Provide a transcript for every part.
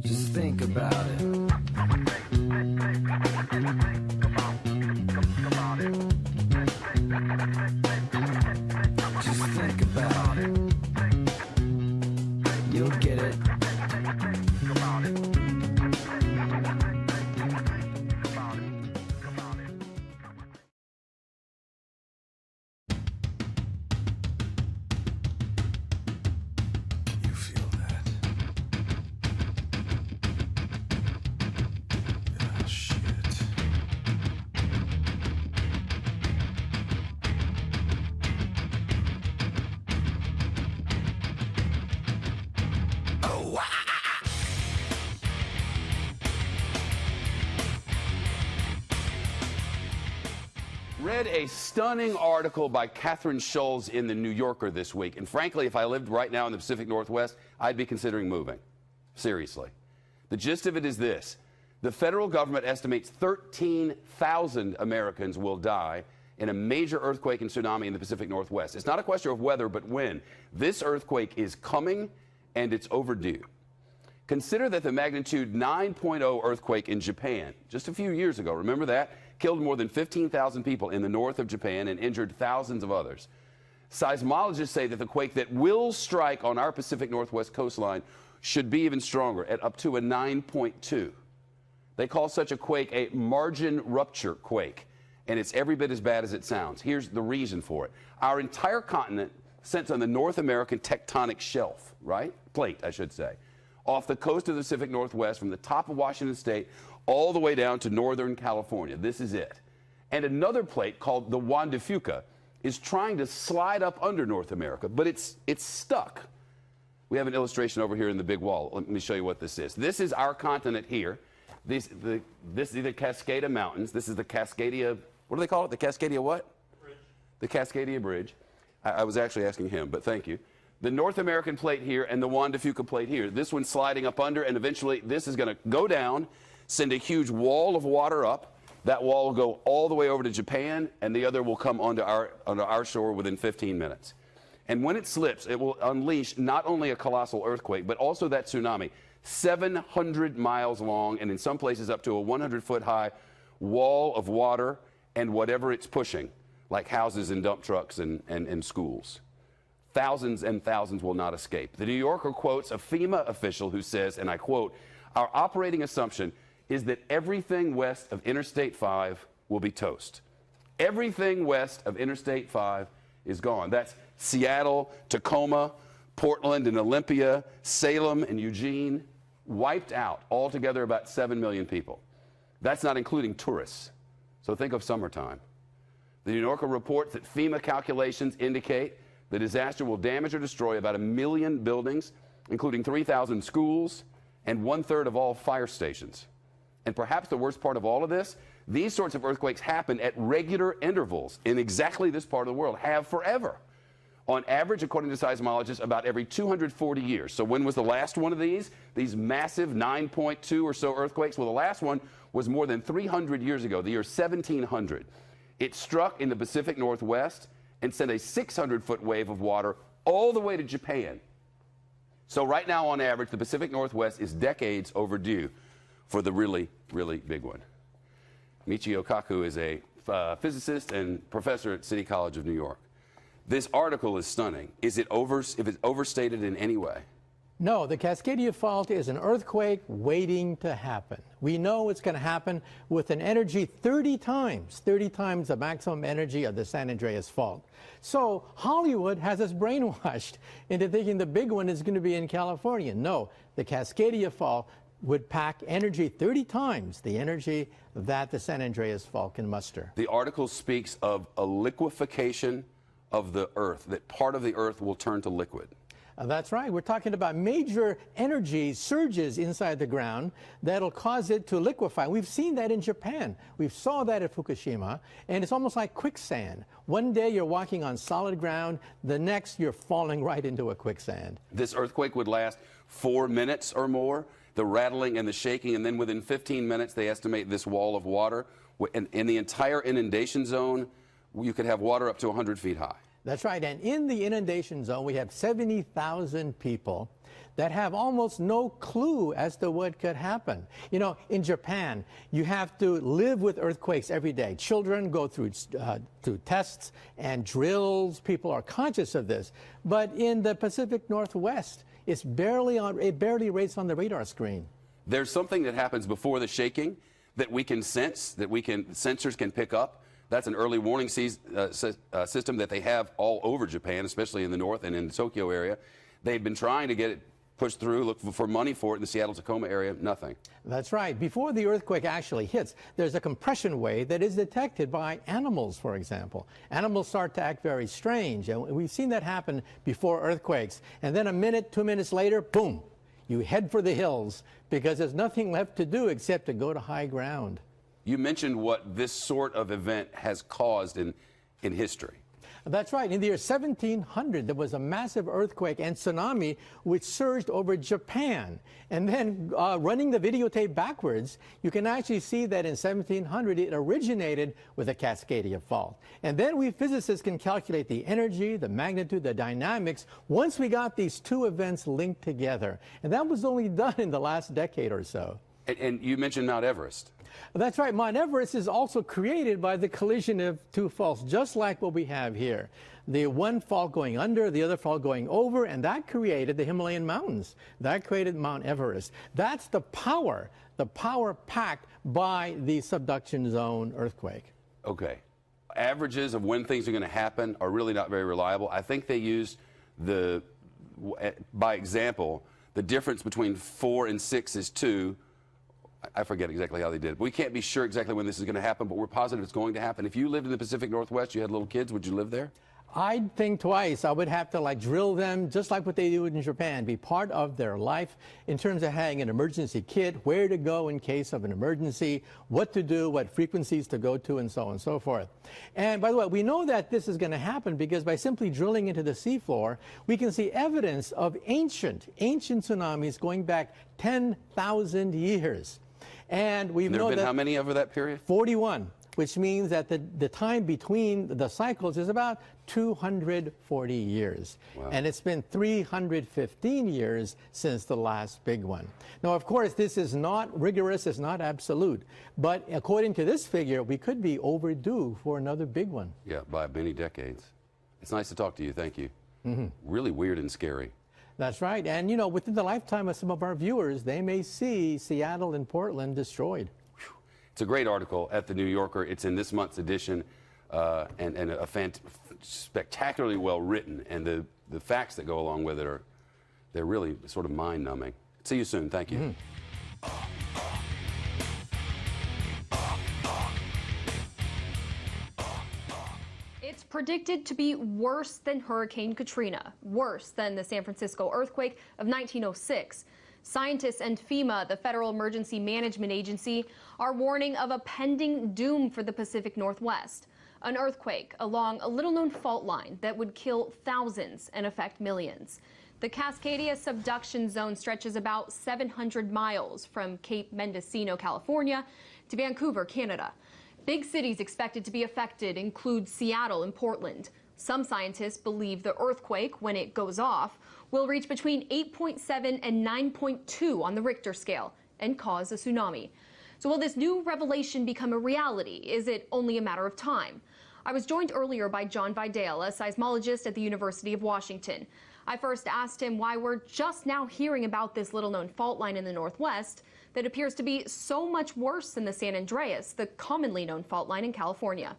Just think about it. Just think about it. You'll get it. You feel that? Oh, shit. Oh, Read a stunning article by Catherine Scholes in The New Yorker this week. And frankly, if I lived right now in the Pacific Northwest, I'd be considering moving. Seriously. The gist of it is this. The federal government estimates 13,000 Americans will die in a major earthquake and tsunami in the Pacific Northwest. It's not a question of whether, but when. This earthquake is coming, and it's overdue. Consider that the magnitude 9.0 earthquake in Japan just a few years ago, remember that, killed more than 15,000 people in the north of Japan and injured thousands of others. Seismologists say that the quake that will strike on our Pacific Northwest coastline should be even stronger, at up to a 9.2. They call such a quake a margin rupture quake, and it's every bit as bad as it sounds. Here's the reason for it. Our entire continent sits on the North American tectonic shelf, right? Plate, I should say. Off the coast of the Pacific Northwest, from the top of Washington State all the way down to Northern California. This is it. And another plate called the Juan de Fuca is trying to slide up under North America, but it's stuck. We have an illustration over here in the big wall. Let me show you what this is. This is our continent here. This is the Cascadia Mountains. This is the Cascadia, what do they call it? The Cascadia what? Bridge. The Cascadia Bridge. I was actually asking him, but thank you. The North American plate here and the Juan de Fuca plate here. This one's sliding up under, and eventually this is going to go down, send a huge wall of water up. That wall will go all the way over to Japan, and the other will come onto our shore within 15 minutes. And when it slips, it will unleash not only a colossal earthquake, but also that tsunami, 700 miles long, and in some places up to a 100-foot high wall of water and whatever it's pushing, like houses and dump trucks and schools. Thousands and thousands will not escape. The New Yorker quotes a FEMA official who says, and I quote, "Our operating assumption is that everything west of Interstate 5 will be toast." Everything west of Interstate 5 is gone. That's Seattle, Tacoma, Portland and Olympia, Salem and Eugene, wiped out. Altogether about 7 million people. That's not including tourists. So think of summertime. The New Yorker reports that FEMA calculations indicate the disaster will damage or destroy about 1 million buildings, including 3,000 schools and 1/3 of all fire stations. And perhaps the worst part of all of this, these sorts of earthquakes happen at regular intervals in exactly this part of the world, have forever. On average, according to seismologists, about every 240 years. So when was the last one of these massive 9.2 or so earthquakes? Well, the last one was more than 300 years ago, the year 1700. It struck in the Pacific Northwest and sent a 600-foot wave of water all the way to Japan. So right now, on average, the Pacific Northwest is decades overdue for the really, really big one. Michio Kaku is a physicist and professor at City College of New York. This article is stunning. Is it overstated in any way? No, the Cascadia Fault is an earthquake waiting to happen. We know it's going to happen with an energy 30 times the maximum energy of the San Andreas Fault. So Hollywood has us brainwashed into thinking the big one is going to be in California. No, the Cascadia Fault would pack energy 30 times the energy that the San Andreas Fault can muster. The article speaks of a liquefaction of the earth, that part of the earth will turn to liquid. That's right. We're talking about major energy surges inside the ground that'll cause it to liquefy. We've seen that in Japan. We saw that at Fukushima, and it's almost like quicksand. One day you're walking on solid ground, the next you're falling right into a quicksand. This earthquake would last 4 minutes or more, the rattling and the shaking, and then within 15 minutes they estimate this wall of water. In the entire inundation zone, you could have water up to 100 feet high. That's right. And in the inundation zone, we have 70,000 people that have almost no clue as to what could happen. You know, in Japan, you have to live with earthquakes every day. Children go through tests and drills. People are conscious of this. But in the Pacific Northwest, it barely rates on the radar screen. There's something that happens before the shaking that we can sense, sensors can pick up. That's an early warning system that they have all over Japan, especially in the north and in the Tokyo area. They've been trying to get it pushed through, look for money for it in the Seattle-Tacoma area, nothing. That's right. Before the earthquake actually hits, there's a compression wave that is detected by animals, for example. Animals start to act very strange, and we've seen that happen before earthquakes. And then a minute, 2 minutes later, boom, you head for the hills because there's nothing left to do except to go to high ground. You mentioned what this sort of event has caused in history. That's right. In the year 1700, there was a massive earthquake and tsunami which surged over Japan. And then running the videotape backwards, you can actually see that in 1700, it originated with a Cascadia fault. And then we physicists can calculate the energy, the magnitude, the dynamics once we got these two events linked together. And that was only done in the last decade or so. And you mentioned Mount Everest. That's right. Mount Everest is also created by the collision of two faults, just like what we have here. The one fault going under, the other fault going over, and that created the Himalayan mountains. That created Mount Everest. That's the power packed by the subduction zone earthquake. Okay. Averages of when things are going to happen are really not very reliable. I think they used by example, the difference between 4 and 6 is 2. I forget exactly how they did it. We can't be sure exactly when this is going to happen, but we're positive it's going to happen. If you lived in the Pacific Northwest, you had little kids, would you live there? I'd think twice. I would have to drill them just like what they do in Japan, be part of their life in terms of having an emergency kit, where to go in case of an emergency, what to do, what frequencies to go to, and so on and so forth. And by the way, we know that this is going to happen because by simply drilling into the seafloor, we can see evidence of ancient tsunamis going back 10,000 years. And we've There have known been that how many over that period? 41, which means that the time between the cycles is about 240 years. Wow. And it's been 315 years since the last big one. Now, of course, this is not rigorous, it's not absolute. But according to this figure, we could be overdue for another big one. Yeah, by many decades. It's nice to talk to you. Thank you. Really weird and scary. That's right. And, you know, within the lifetime of some of our viewers, they may see Seattle and Portland destroyed. It's a great article at the New Yorker. It's in this month's edition and spectacularly well written. And the facts that go along with it they're really sort of mind-numbing. See you soon. Thank you. It's predicted to be worse than Hurricane Katrina, worse than the San Francisco earthquake of 1906. Scientists and FEMA, the Federal Emergency Management Agency, are warning of a pending doom for the Pacific Northwest. An earthquake along a little-known fault line that would kill thousands and affect millions. The Cascadia subduction zone stretches about 700 miles from Cape Mendocino, California, to Vancouver, Canada. Big cities expected to be affected include Seattle and Portland. Some scientists believe the earthquake, when it goes off, will reach between 8.7 and 9.2 on the Richter scale and cause a tsunami. So will this new revelation become a reality? Is it only a matter of time? I was joined earlier by John Vidale, a seismologist at the University of Washington. I first asked him why we're just now hearing about this little-known fault line in the Northwest that appears to be so much worse than the San Andreas, the commonly known fault line in California.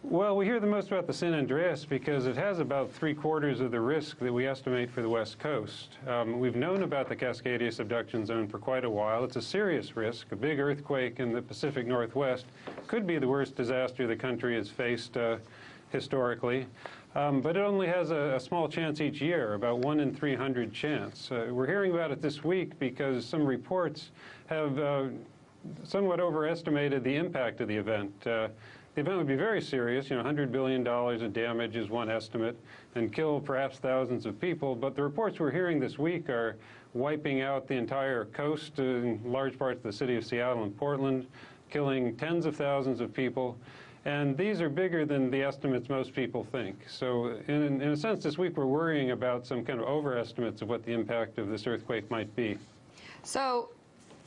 Well, we hear the most about the San Andreas because it has about 3/4 of the risk that we estimate for the West Coast. We've known about the Cascadia subduction zone for quite a while. It's a serious risk. A big earthquake in the Pacific Northwest could be the worst disaster the country has faced historically. But it only has a small chance each year, about 1 in 300 chance. We're hearing about it this week because some reports have somewhat overestimated the impact of the event. The event would be very serious, $100 billion of damage is one estimate, and kill perhaps thousands of people. But the reports we're hearing this week are wiping out the entire coast in large parts of the city of Seattle and Portland, killing tens of thousands of people. And these are bigger than the estimates most people think. So in a sense, this week we're worrying about some kind of overestimates of what the impact of this earthquake might be. So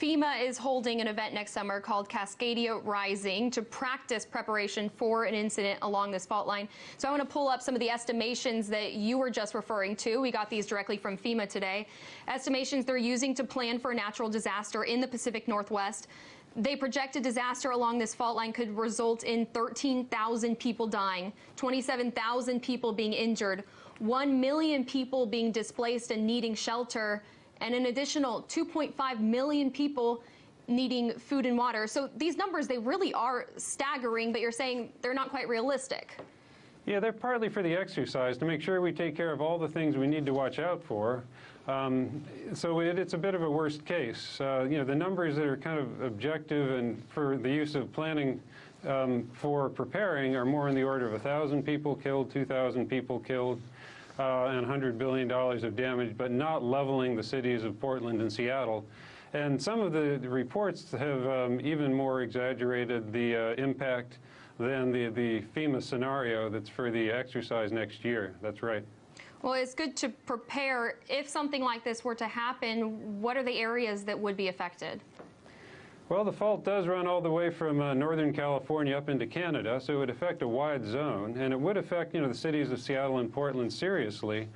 FEMA is holding an event next summer called Cascadia Rising to practice preparation for an incident along this fault line. So I want to pull up some of the estimations that you were just referring to. We got these directly from FEMA today. Estimations they're using to plan for a natural disaster in the Pacific Northwest. They project a disaster along this fault line could result in 13,000 people dying, 27,000 people being injured, 1 million people being displaced and needing shelter, and an additional 2.5 million people needing food and water. So these numbers, they really are staggering, but you're saying they're not quite realistic. Yeah, they're partly for the exercise, to make sure we take care of all the things we need to watch out for. So it's a bit of a worst case. You know, the numbers that are kind of objective and for the use of planning for preparing are more in the order of 1,000 people killed, 2,000 people killed, and $100 billion of damage, but not leveling the cities of Portland and Seattle. And some of the reports have even more exaggerated the impact than the FEMA scenario that's for the exercise next year. That's right. Well, it's good to prepare. If something like this were to happen, what are the areas that would be affected? Well, the fault does run all the way from Northern California up into Canada, so it would affect a wide zone, and it would affect, you know, the cities of Seattle and Portland seriously,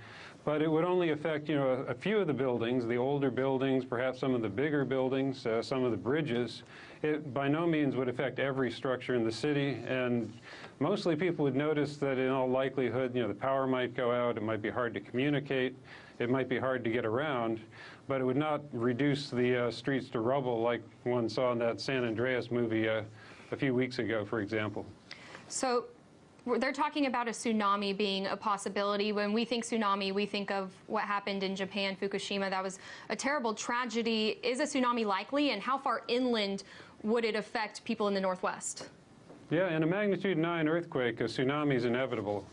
but it would only affect, you know, a few of the buildings, the older buildings, perhaps some of the bigger buildings, some of the bridges. It by no means would affect every structure in the city, and mostly people would notice that in all likelihood, you know, the power might go out, it might be hard to communicate, it might be hard to get around, but it would not reduce the streets to rubble like one saw in that San Andreas movie a few weeks ago, for example. So they're talking about a tsunami being a possibility. When we think tsunami, we think of what happened in Japan, Fukushima. That was a terrible tragedy. Is a tsunami likely, and how far inland would it affect people in the Northwest? Yeah, in a magnitude 9 earthquake, a tsunami is inevitable.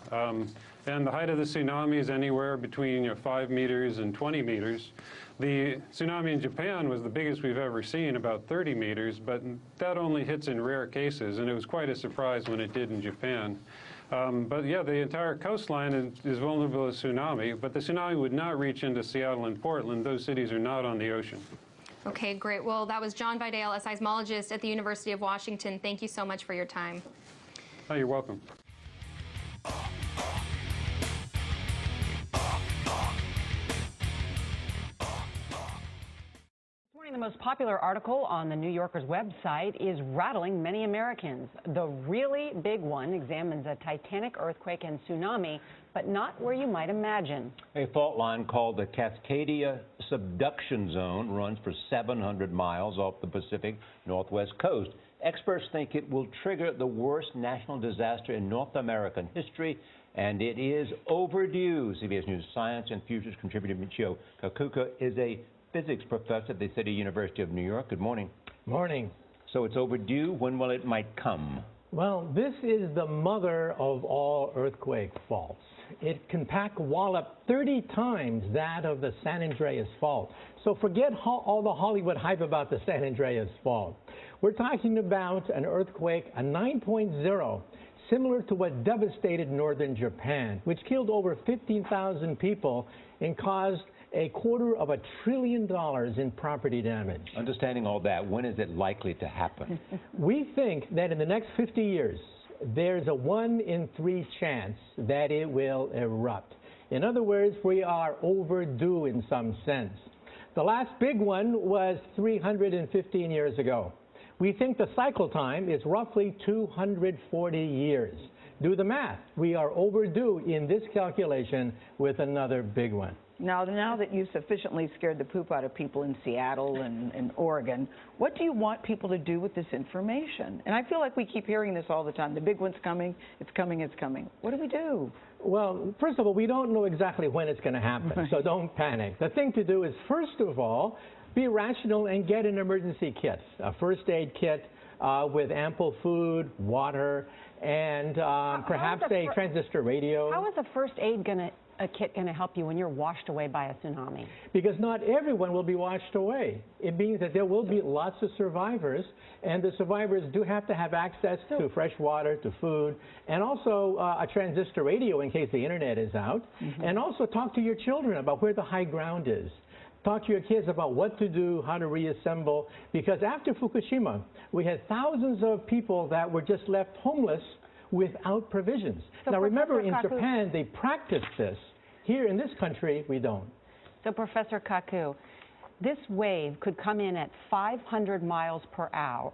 And the height of the tsunami is anywhere between 5 meters and 20 meters. The tsunami in Japan was the biggest we've ever seen, about 30 meters, but that only hits in rare cases, and it was quite a surprise when it did in Japan. But yeah, the entire coastline is vulnerable to tsunami, but the tsunami would not reach into Seattle and Portland. Those cities are not on the ocean. Okay, great. Well, that was John Vidal, a seismologist at the University of Washington. Thank you so much for your time. Oh, you're welcome. The most popular article on the New Yorker's website is rattling many Americans. The really big one examines a titanic earthquake and tsunami, but not where you might imagine. A fault line called the Cascadia subduction zone runs for 700 miles off the Pacific Northwest coast. Experts think it will trigger the worst national disaster in North American history, and it is overdue. CBS News science and futures contributor Michio Kaku is a physics professor at the City University of New York. Good morning. Morning. So it's overdue. When will it might come? Well, this is the mother of all earthquake faults. It can pack a wallop 30 times that of the San Andreas fault. So forget all the Hollywood hype about the San Andreas fault. We're talking about an earthquake, a 9.0, similar to what devastated northern Japan, which killed over 15,000 people and caused $250 billion in property damage. Understanding all that, when is it likely to happen? We think that in the next 50 years, there's a 1 in 3 chance that it will erupt. In other words, we are overdue in some sense. The last big one was 315 years ago. We think the cycle time is roughly 240 years. Do the math. We are overdue in this calculation with another big one. Now that you've sufficiently scared the poop out of people in Seattle and Oregon, what do you want people to do with this information? And I feel like we keep hearing this all the time. The big one's coming, it's coming, it's coming. What do we do? Well, first of all, we don't know exactly when it's going to happen, so don't panic. The thing to do is, first of all, be rational and get an emergency kit, a first aid kit with ample food, water, and perhaps a transistor radio. How is a first aid going to a kit going to help you when you're washed away by a tsunami? Because not everyone will be washed away. It means that there will be lots of survivors, and the survivors do have to have access to fresh water, to food, and also a transistor radio in case the internet is out, and also talk to your children about where the high ground is. Talk to your kids about what to do, how to reassemble, because after Fukushima, we had thousands of people that were just left homeless without provisions. So now remember, in Professor Kaku, Japan, they practice this. Here in this country, we don't. So Professor Kaku, this wave could come in at 500 miles per hour.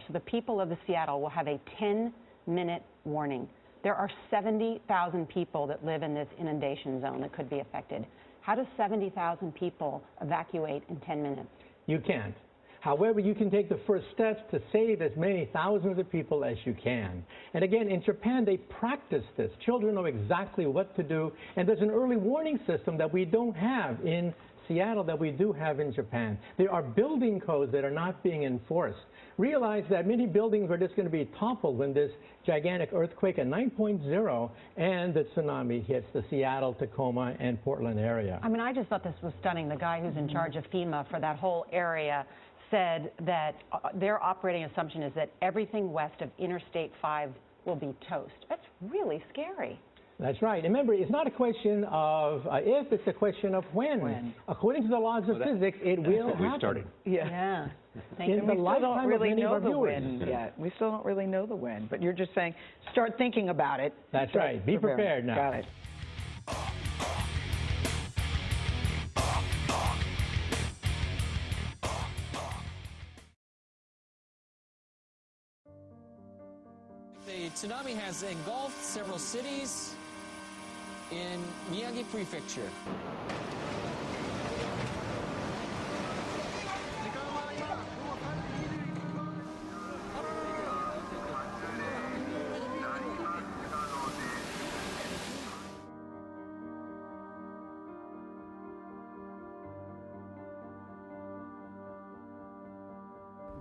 So the people of the Seattle will have a 10-minute warning. There are 70,000 people that live in this inundation zone that could be affected. How does 70,000 people evacuate in 10 minutes? You can't. However, you can take the first steps to save as many thousands of people as you can. And again, in Japan, they practice this. Children know exactly what to do, and there's an early warning system that we don't have in Seattle that we do have in Japan. There are building codes that are not being enforced. Realize that many buildings are just going to be toppled when this gigantic earthquake at 9.0 and the tsunami hits the Seattle, Tacoma, and Portland area. I mean, I just thought this was stunning. The guy who's in charge of FEMA for that whole area said that their operating assumption is that everything west of Interstate 5 will be toast. That's really scary. That's right. Remember, it's not a question of if, it's a question of when. According to the laws of physics, it will happen. Yeah. Thank you. In the We still don't lifetime of really many of know our the viewers. when yet. We still don't really know the when. But you're just saying, start thinking about it. That's right. Be prepared now. Got it. The tsunami has engulfed several cities in Miyagi Prefecture.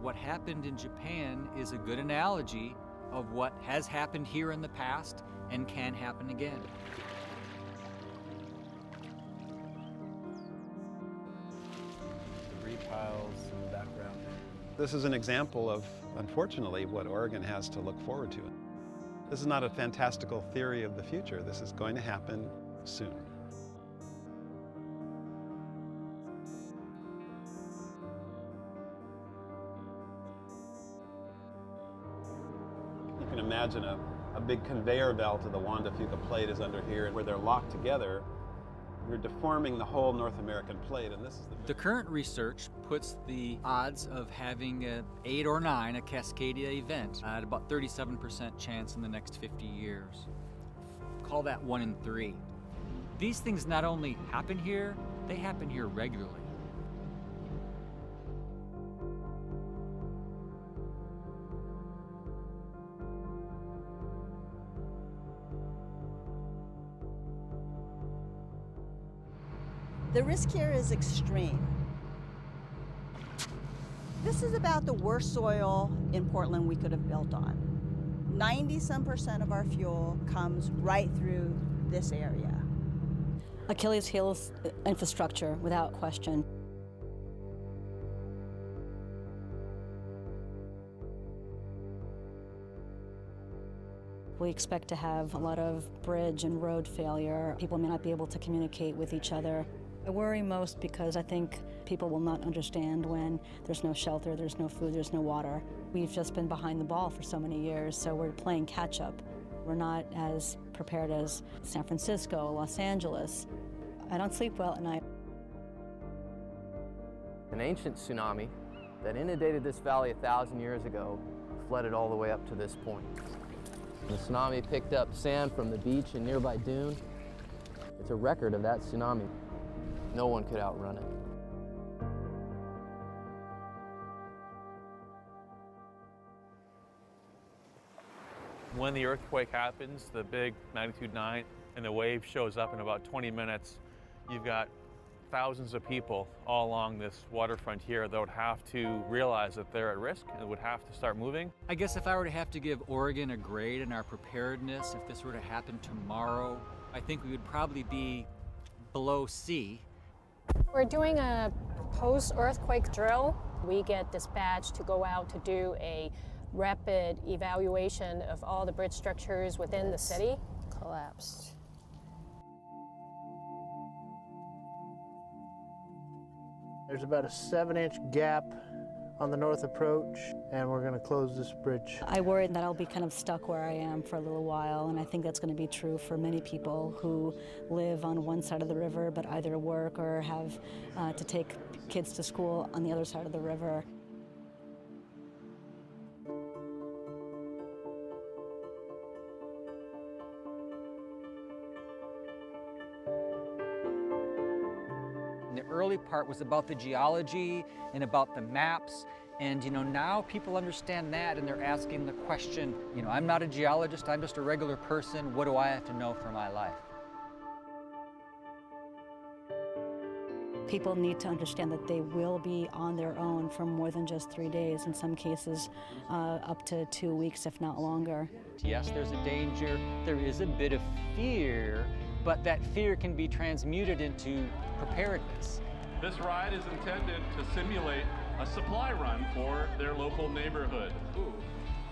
What happened in Japan is a good analogy of what has happened here in the past and can happen again. Debris piles in the background. This is an example of, unfortunately, what Oregon has to look forward to. This is not a fantastical theory of the future. This is going to happen soon. You can imagine a big conveyor belt of the Juan de Fuca plate is under here, and where they're locked together, you're deforming the whole North American plate, and this is The current research puts the odds of having an 8 or 9, a Cascadia event, at about 37% chance in the next 50 years. Call that 1 in 3. These things not only happen here, they happen here regularly. The risk here is extreme. This is about the worst soil in Portland we could have built on. 90-some% of our fuel comes right through this area. Achilles heel infrastructure, without question. We expect to have a lot of bridge and road failure. People may not be able to communicate with each other. I worry most because I think people will not understand when there's no shelter, there's no food, there's no water. We've just been behind the ball for so many years, so we're playing catch up. We're not as prepared as San Francisco, Los Angeles. I don't sleep well at night. An ancient tsunami that inundated this valley 1,000 years ago flooded all the way up to this point. The tsunami picked up sand from the beach and nearby dune. It's a record of that tsunami. No one could outrun it. When the earthquake happens, the big magnitude 9, and the wave shows up in about 20 minutes, you've got thousands of people all along this waterfront here that would have to realize that they're at risk and would have to start moving. I guess if I were to have to give Oregon a grade in our preparedness, if this were to happen tomorrow, I think we would probably be below sea. We're doing a post-earthquake drill. We get dispatched to go out to do a rapid evaluation of all the bridge structures within the city. Collapsed. There's about a 7-inch gap on the north approach, and we're going to close this bridge. I worry that I'll be kind of stuck where I am for a little while, and I think that's going to be true for many people who live on one side of the river but either work or have to take kids to school on the other side of the river. The early part was about the geology and about the maps. And now people understand that, and they're asking the question, I'm not a geologist, I'm just a regular person. What do I have to know for my life? People need to understand that they will be on their own for more than just 3 days, in some cases up to 2 weeks, if not longer. Yes, there's a danger, there is a bit of fear, but that fear can be transmuted into preparedness. This ride is intended to simulate a supply run for their local neighborhood. Ooh,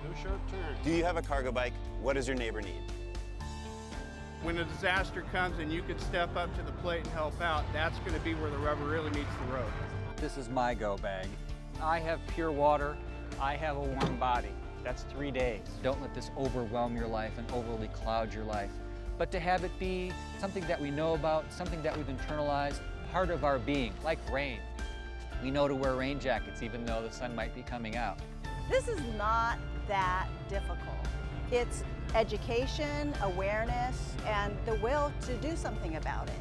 no sharp turn. Do you have a cargo bike? What does your neighbor need? When a disaster comes and you can step up to the plate and help out, that's going to be where the rubber really meets the road. This is my go bag. I have pure water, I have a warm body. That's 3 days. Don't let this overwhelm your life and overly cloud your life, but to have it be something that we know about, something that we've internalized, part of our being, like rain. We know to wear rain jackets even though the sun might be coming out. This is not that difficult. It's education, awareness, and the will to do something about it.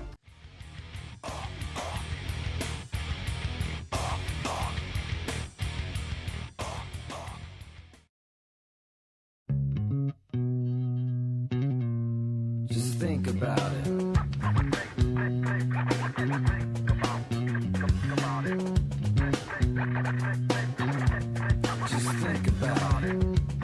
Just think about it. Just think about it.